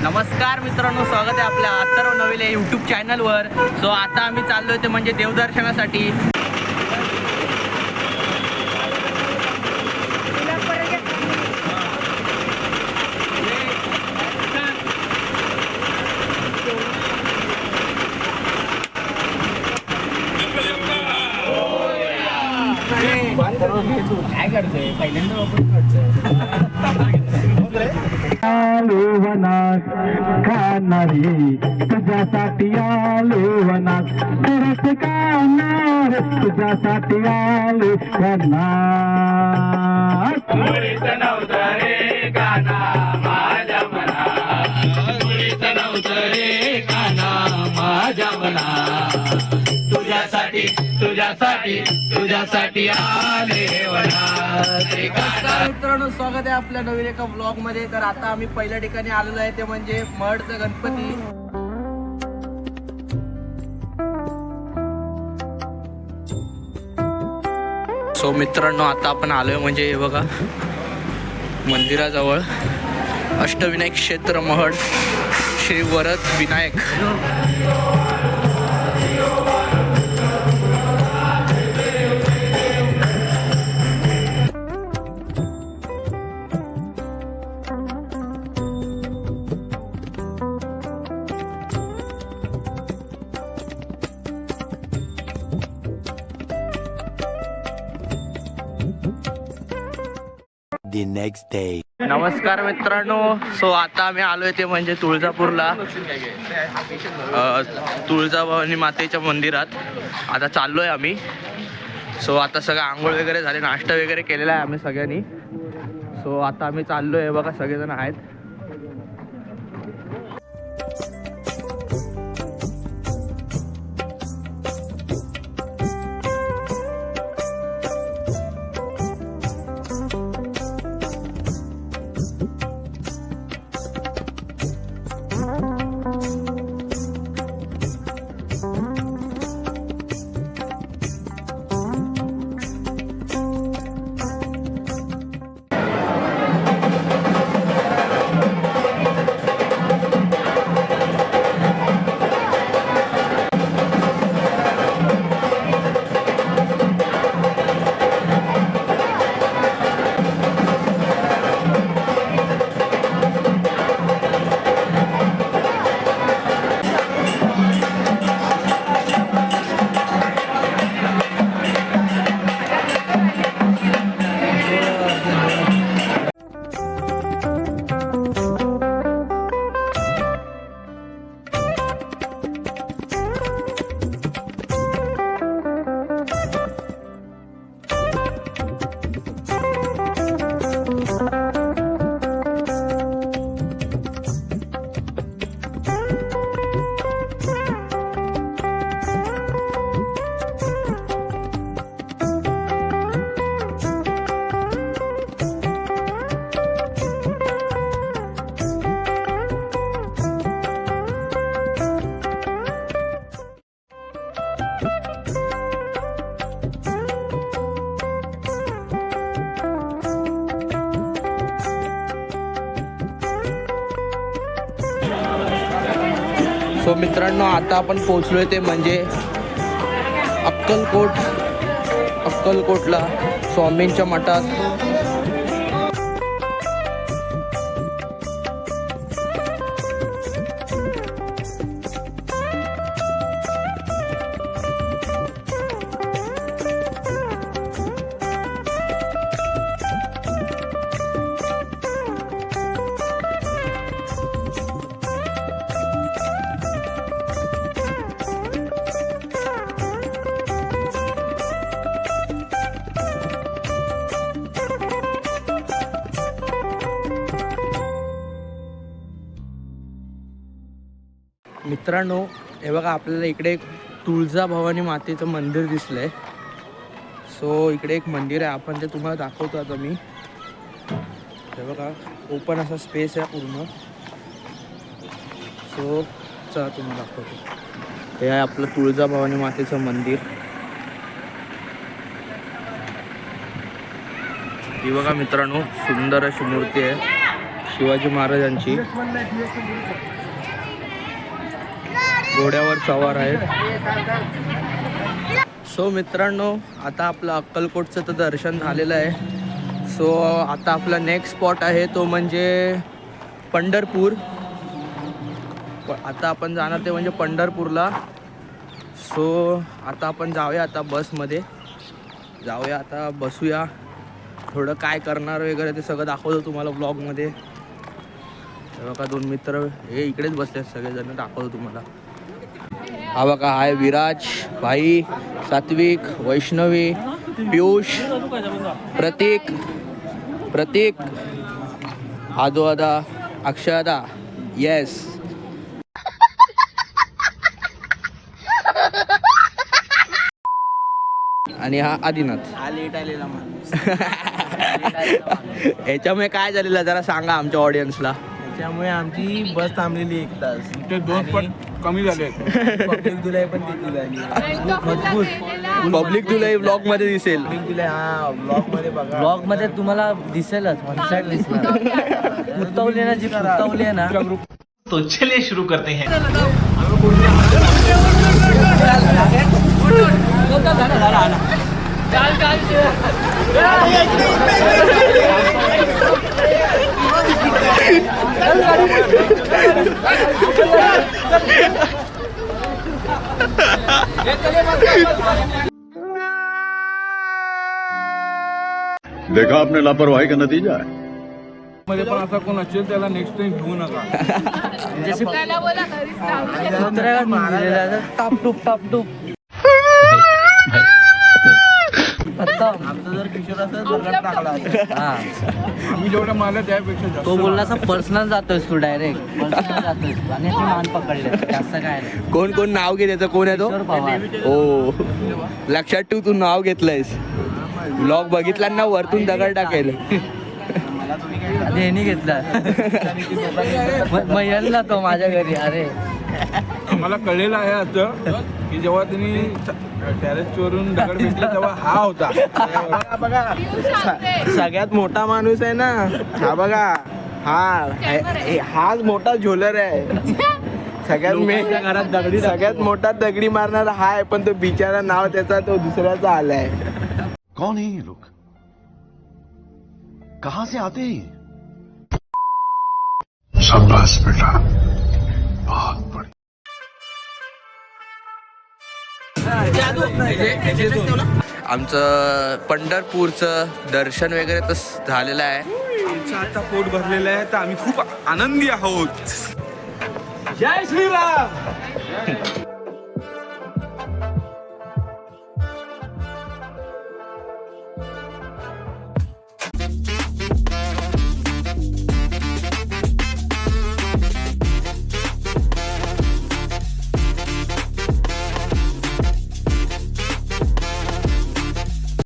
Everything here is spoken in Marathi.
नमस्कार मित्रांनो, स्वागत आहे आपल्या अथर्व नविले यूट्यूब चॅनलवर. सो आता आम्ही चाललोय ते म्हणजे देवदर्शनासाठी. काय करतोय पहिल्यांदा आलो वनात खाणारी तुझ्यासाठी आलो वनात परत खाणार तुझ्यासाठी आलो वनात. मुळीच नव्हतं रे काना माझ्या मनात, मुळीच नव्हतं रे काना माझ्या मनात. तुझ्यासाठी तुझ्यासाठी तुझ्यासाठी आले वनात रे काना. मित्रांनो, स्वागत आहे आपल्या नवीन एका ब्लॉग मध्ये. तर आता आम्ही पहिल्या ठिकाणी आलेलो आहे ते म्हणजे महडचा गणपती. सो मित्रांनो, आता आपण आलोय म्हणजे हे बघा मंदिराजवळ अष्टविनायक क्षेत्र Mahad Shri Varad Vinayak. The next day. नमस्कार मित्रांनो, सो आता आम्ही आलोय ते म्हणजे तुळजापूरला, तुळजाभवानी मातेच्या मंदिरात आता चाललोय आम्ही. सो आता सगळं आंघोळ वगैरे झाले, नाश्ता वगैरे केलेला आहे आम्ही सगळ्यांनी. सो आता आम्ही चाललोय, बघा सगळेजण आहेत. सो मित्रांनो, आता आपण पोहोचलोय ते म्हणजे अक्कलकोटला स्वामींच्या मठात. मित्रांनो, हे बघा आपल्याला इकडे एक तुळजाभवानी मातेचं मंदिर दिसलंय. सो इकडे एक मंदिर आहे, आपण ते तुम्हाला दाखवतो आता मी. हे बघा ओपन असा स्पेस आहे पूर्ण. सो चला तुम्हाला दाखवतो. हे आहे आपलं तुळजाभवानी मातेचं मंदिर. ही बघा मित्रांनो, सुंदर अशी मूर्ती आहे. शिवाजी महाराजांची घोड्यावर सवार आहेत. सो मित्रांनो, आता आपलं अक्कलकोटचं तर दर्शन झालेलं आहे. सो आता आपला नेक्स्ट स्पॉट आहे तो म्हणजे पंढरपूर. आता आपण जाणार ते म्हणजे पंढरपूरला. सो आता आपण जाऊया, आता बसमध्ये जाऊया, आता बसूया, थोडं काय करणार वगैरे ते सगळं दाखवतो तुम्हाला ब्लॉगमध्ये. बघा 2 मित्र हे इकडेच बसले सगळेजण, दाखवतो तुम्हाला. हा बघा, हाय विराज भाई, सात्विक, वैष्णवी, पियुष, प्रतीक, आदोदा, अक्षदा, येस, आणि हा आदिनाथ. याच्यामुळे काय झालेलं जरा सांगा आमच्या ऑडियन्सला. त्यामुळे आमची बस थांबलेली 1 तास. ते 2 पट कमी झाले. पब्लिक जुलै पण किती झाली. पब्लिक तुला ब्लॉग मध्ये दिसेल. पब्लिक जुलै हा ब्लॉग मध्ये बघा. ब्लॉग मध्ये तुम्हाला दिसेलच, वन साइड दिसणार. कुर्तवली ना, जी कुर्तवली आहे ना. तो चलिए शुरू करते हैं. देखा आपने लापरवाही का नतीजा है. मध्ये पण असा कोण असेल त्याला नेक्स्ट टाइम घेऊ नका. जसे कुत्र्याला मारायला टापटूप आमचा जर किशोर असेल तर रड टाकला असता. हा, आम्ही जेवढं मारलं त्यापेक्षा जास्त. तो बोलला असं पर्सनल जातोयस तू, डायरेक्ट पर्सनल जातोयस आणि याची मान पकडले, जास्त काय नाही. कोण नाव घे त्याचं, कोण आहे तो? किशोर पवार. हो, लक्षात ठेव, तू नाव घेतलंयस. ब्लॉग बघितल्यांना वरतून दगड टाकेल. आणि ह्यानी घेतला महिला तो माझ्या घरी. अरे मला कळलेलं आहे असं की जेव्हा त्यांनी टेरेसवरून दगड भेटले तेव्हा हा होता. बघा सगळ्यात मोठा माणूस आहे ना हा. बघा हाच मोठा झोलर आहे. सगळ्यात मोठा दगडी मारणारा हा आहे, पण तो बिचारा नाव त्याचा तो दुसऱ्याचा आलाय. कौन है ये लोग, कहां से आते हैं? शाबाश बेटा, बहुत बढ़िया. आमचं पंढरपूरचं दर्शन वगैरे तर झालेलं आहे. आमचं आता पोट भरलेलं आहे तर आम्ही खूप आनंदी आहोत. जय श्रीराम.